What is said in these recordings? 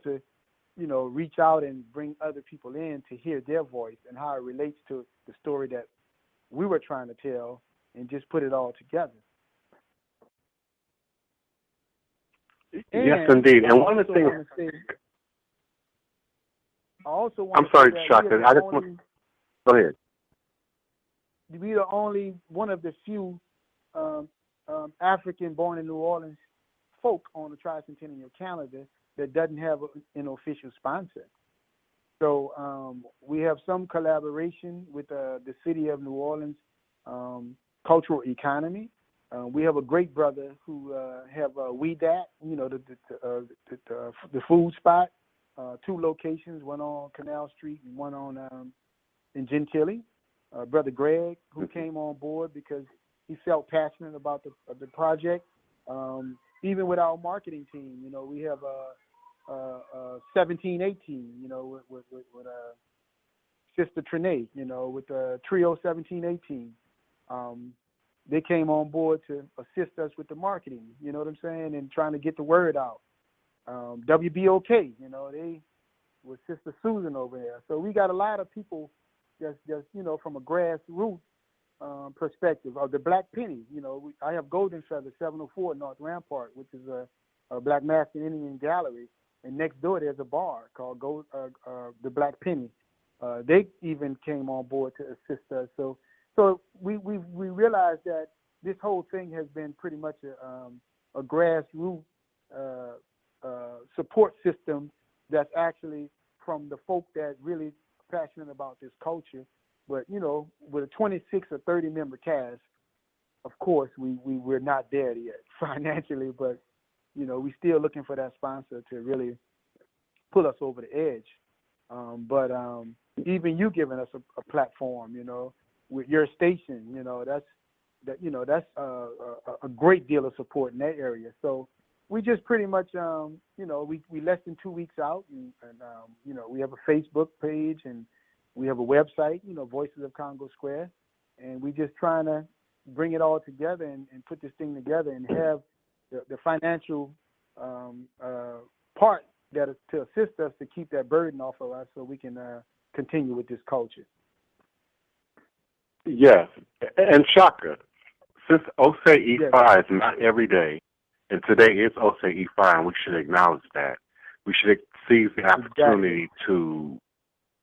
to, reach out and bring other people in to hear their voice and how it relates to the story that we were trying to tell, and just put it all together. Yes, indeed. And one of the things. I'm sorry, Shaka. I just want. Go ahead. We are only one of the few African born in New Orleans folk on the tricentennial calendar that doesn't have an official sponsor. So we have some collaboration with the city of New Orleans cultural economy. We have a great brother who have We Dat, the food spot, 2 locations, one on Canal Street and one on in Gentilly. Brother Greg, who came on board because he felt passionate about the project. Even with our marketing team, we have 1718, with Sister Trinae, with Trio 1718. They came on board to assist us with the marketing, you know what I'm saying, and trying to get the word out. WBOK, they with Sister Susan over there. So we got a lot of people just from a grassroots perspective. Of the Black Penny, I have Golden Feather 704 North Rampart, which is a Black Mask and Indian gallery, and next door there's a bar called the Black Penny. They even came on board to assist us. So we realized that this whole thing has been pretty much a grassroots support system that's actually from the folk that really passionate about this culture. But with a 26 or 30 member cast, of course we're not there yet financially, but we're still looking for that sponsor to really pull us over the edge. But even you giving us a platform, with your station, that's a great deal of support in that area. So we just pretty much, we less than 2 weeks out, and we have a Facebook page and we have a website, Voices of Congo Square, and we just trying to bring it all together and put this thing together and have the financial part that is to assist us to keep that burden off of us so we can continue with this culture. Yes, and Shaka, since Osei Ifa is not every day, and today is Osei Ifa, and we should acknowledge that. We should seize the opportunity to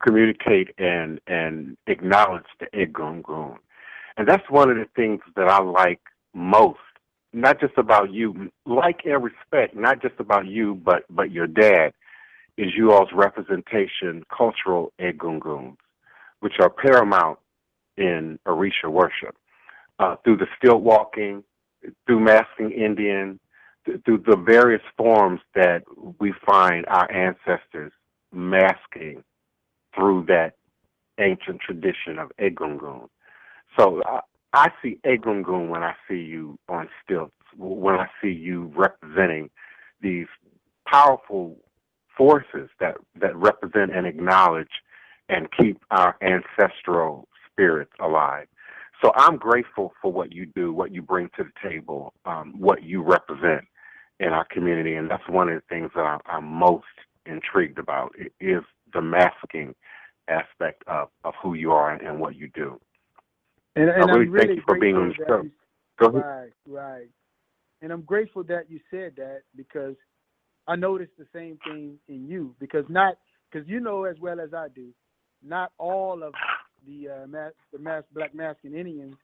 communicate and acknowledge the Egungun. And that's one of the things that I like most, not just about you, like and respect, not just about you, but your dad, is you all's representation, cultural Egunguns, which are paramount in Orisha worship, through the stilt walking, through masking Indian, through the various forms that we find our ancestors masking through that ancient tradition of Egungun. So I see Egungun when I see you on stilts, when I see you representing these powerful forces that represent and acknowledge and keep our ancestral spirits alive. So I'm grateful for what you do, what you bring to the table, what you represent in our community, and that's one of the things that I'm most intrigued about, is the masking aspect of who you are and what you do. And I really thank you for being on the show. Go ahead. Right. And I'm grateful that you said that, because I noticed the same thing in you, because you know as well as I do, not all of the Black Masking Indians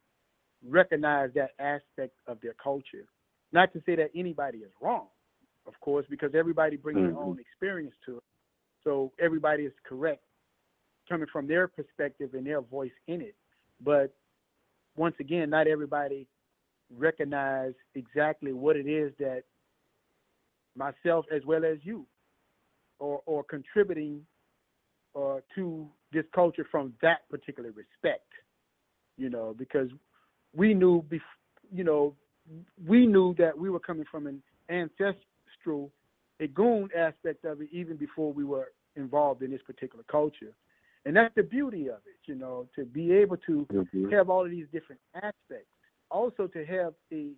recognize that aspect of their culture. Not to say that anybody is wrong, of course, because everybody brings their own experience to it. So everybody is correct coming from their perspective and their voice in it. But once again, not everybody recognize exactly what it is that myself as well as you or contributing to this culture from that particular respect, because we knew that we were coming from an ancestral Egun aspect of it even before we were involved in this particular culture. And that's the beauty of it, to be able to have all of these different aspects. Also to have a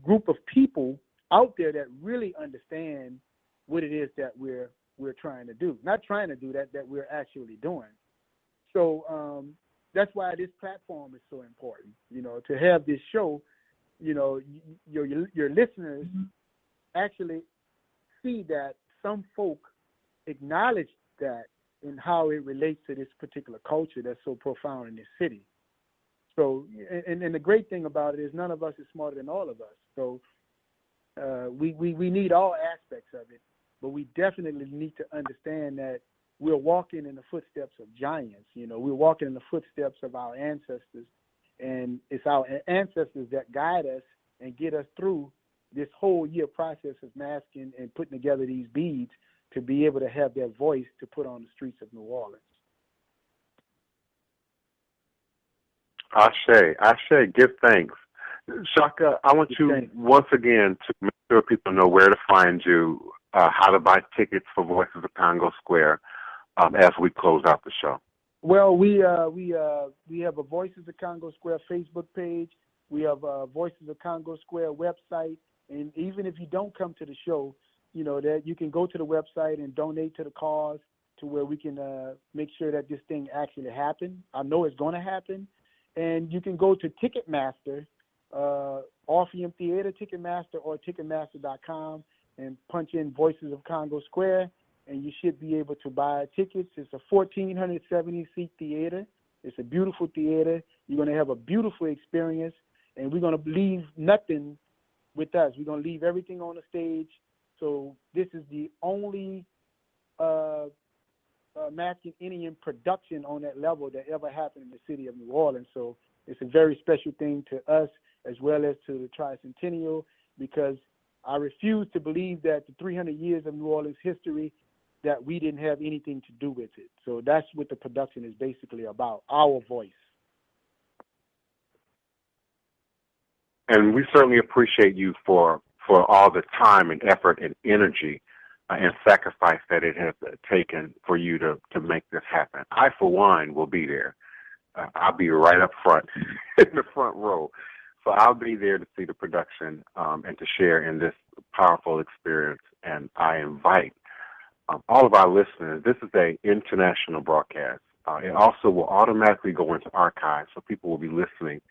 group of people out there that really understand what it is that we're trying to do. Not trying to do that we're actually doing. So that's why this platform is so important, to have this show, your listeners actually see that some folk acknowledge that and how it relates to this particular culture that's so profound in this city. So, and the great thing about it is none of us is smarter than all of us. So we need all aspects of it, but we definitely need to understand that we're walking in the footsteps of giants. We're walking in the footsteps of our ancestors, and it's our ancestors that guide us and get us through this whole year process of masking and putting together these beads to be able to have their voice to put on the streets of New Orleans. Ashe, give thanks. Shaka, I want you once again to make sure people know where to find you, how to buy tickets for Voices of Congo Square as we close out the show. Well, we have a Voices of Congo Square Facebook page. We have a Voices of Congo Square website, and even if you don't come to the show, that you can go to the website and donate to the cause to where we can make sure that this thing actually happens. I know it's going to happen. And you can go to Ticketmaster, Orpheum Theater Ticketmaster, or Ticketmaster.com and punch in Voices of Congo Square, and you should be able to buy tickets. It's a 1,470-seat theater. It's a beautiful theater. You're going to have a beautiful experience, and we're going to leave nothing with us. We're going to leave everything on the stage. So this is the only Masking Indian production on that level that ever happened in the city of New Orleans. So it's a very special thing to us as well as to the Tricentennial, because I refuse to believe that the 300 years of New Orleans history, that we didn't have anything to do with it. So that's what the production is basically about, our voice. And we certainly appreciate you for all the time and effort and energy and sacrifice that it has taken for you to make this happen. I, for one, will be there. I'll be right up front in the front row. So I'll be there to see the production and to share in this powerful experience. And I invite all of our listeners. This is an international broadcast. It also will automatically go into archives, so people will be listening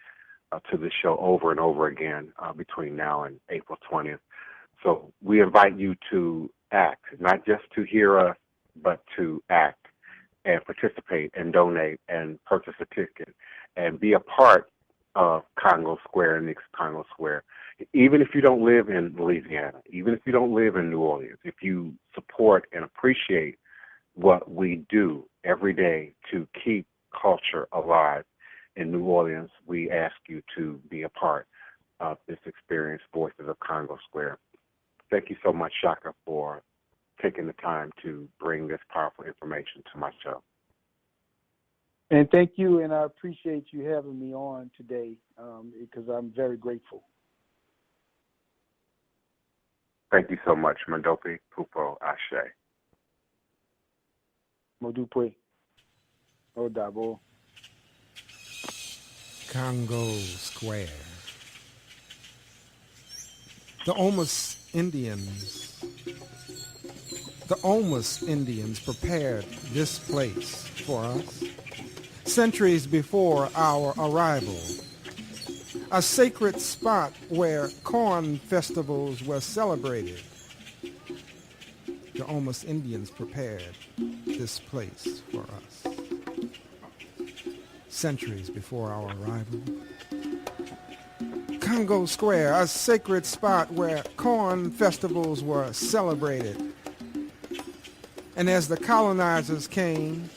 to this show over and over again between now and April 20th. So we invite you to act, not just to hear us, but to act and participate and donate and purchase a ticket and be a part of Congo Square and Next Congo Square. Even if you don't live in Louisiana, even if you don't live in New Orleans, if you support and appreciate what we do every day to keep culture alive in New Orleans, we ask you to be a part of this experience, Voices of Congo Square. Thank you so much, Shaka, for taking the time to bring this powerful information to my show. And thank you, and I appreciate you having me on today because I'm very grateful. Thank you so much, Mandopi Pupo Ashe. Modupwe. Odabo. Congo Square. The Omas Indians prepared this place for us centuries before our arrival. A sacred spot where corn festivals were celebrated. The Omas Indians prepared this place for us centuries before our arrival. Congo Square, a sacred spot where corn festivals were celebrated. And as the colonizers came,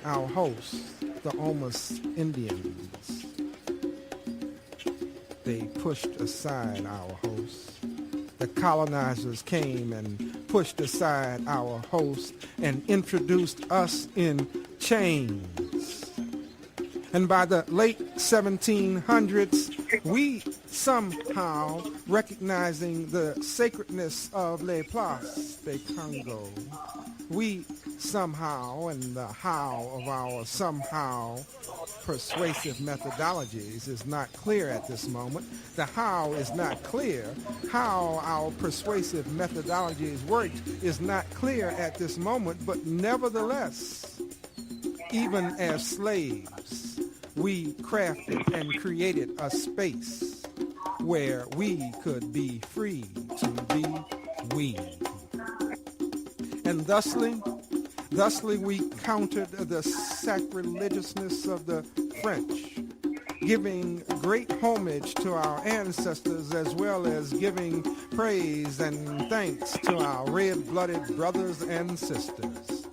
our hosts, the Omas Indians, they pushed aside our hosts. The colonizers came and pushed aside our hosts and introduced us in chains. And by the late 1700s, we somehow, recognizing the sacredness of Les Places de Congo, we somehow, and the how of our somehow, persuasive methodologies is not clear at this moment. The how is not clear. How our persuasive methodologies work is not clear at this moment, but nevertheless, even as slaves, we crafted and created a space where we could be free to be we. And thusly we countered the sacrilegiousness of the French, giving great homage to our ancestors as well as giving praise and thanks to our red-blooded brothers and sisters.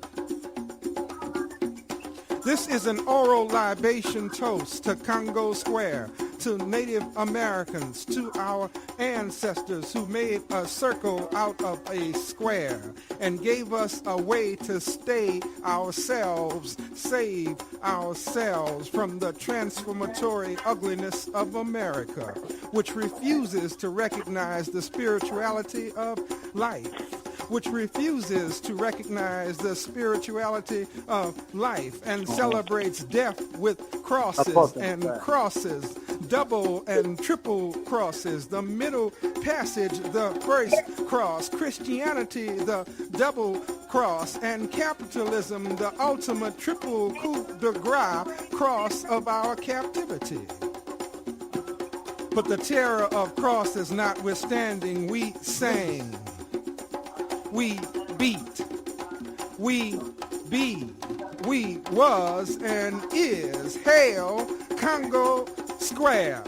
This is an oral libation toast to Congo Square, to Native Americans, to our ancestors who made a circle out of a square and gave us a way to stay ourselves, save ourselves from the transformatory ugliness of America, which refuses to recognize the spirituality of life, which refuses to recognize the spirituality of life and celebrates death with crosses and crosses, double and triple crosses, the middle passage, the first cross, Christianity, the double cross, and capitalism, the ultimate triple coup de grace cross of our captivity. But the terror of crosses notwithstanding, we sang, we beat, we be, we was and is. Hail Congo Square,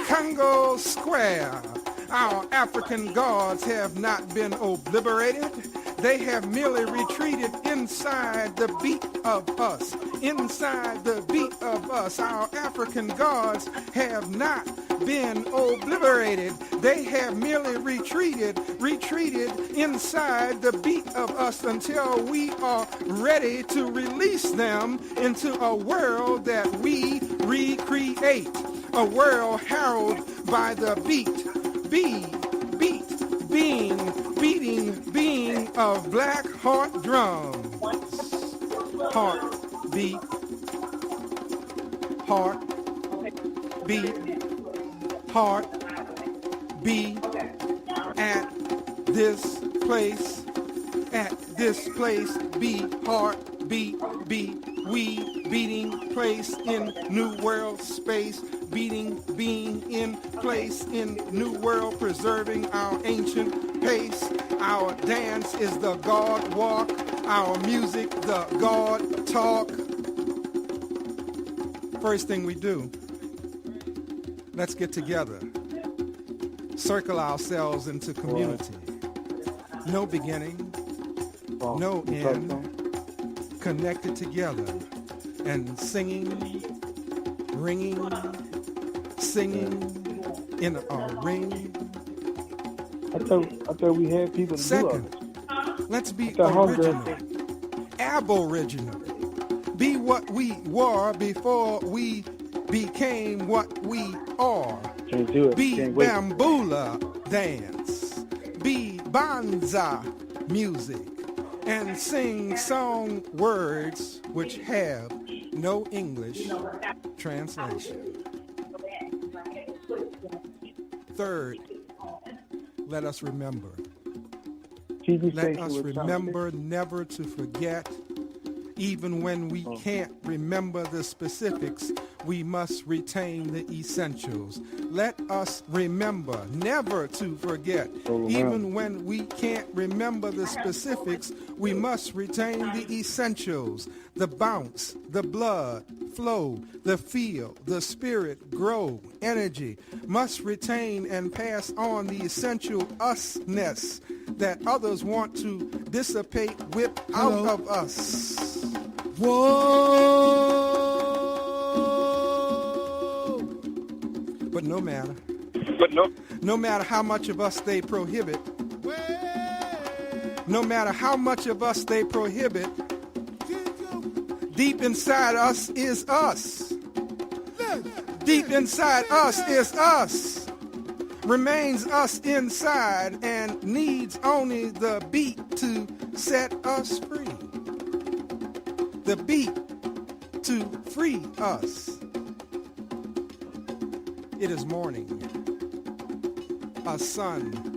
Congo Square. Our African gods have not been obliterated. They have merely retreated inside the beat of us. Inside the beat of us, our African gods have not been obliterated. They have merely retreated inside the beat of us until we are ready to release them into a world that we recreate. A world heralded by the beating of black heart drums. Heartbeat, at this place, be heartbeat, be we beating place in new world space, being in place in new world, preserving our ancient pace. Our dance is the God walk, our music the God talk. First thing we do, let's get together, circle ourselves into community. No beginning, no end, connected together and singing, ringing, singing in a ring. I thought we had people to Second, do let's be original, aboriginal. Be what we were before we became what we are. Be bamboola dance. Be banza music. And sing song words which have no English translation. Third, let us remember. Let us remember never to forget. Even when we can't remember the specifics, we must retain the essentials. Let us remember never to forget. Even when we can't remember the specifics, we must retain the essentials. The bounce, the blood flow, the feel, the spirit grow, energy. Must retain and pass on the essential usness that others want to dissipate, whip out of us. Whoa! But no matter how much of us they prohibit, no matter how much of us they prohibit, deep inside us is us. Deep inside us is us. Remains us inside and needs only the beat to set us free. The beat to free us. It is morning. A sun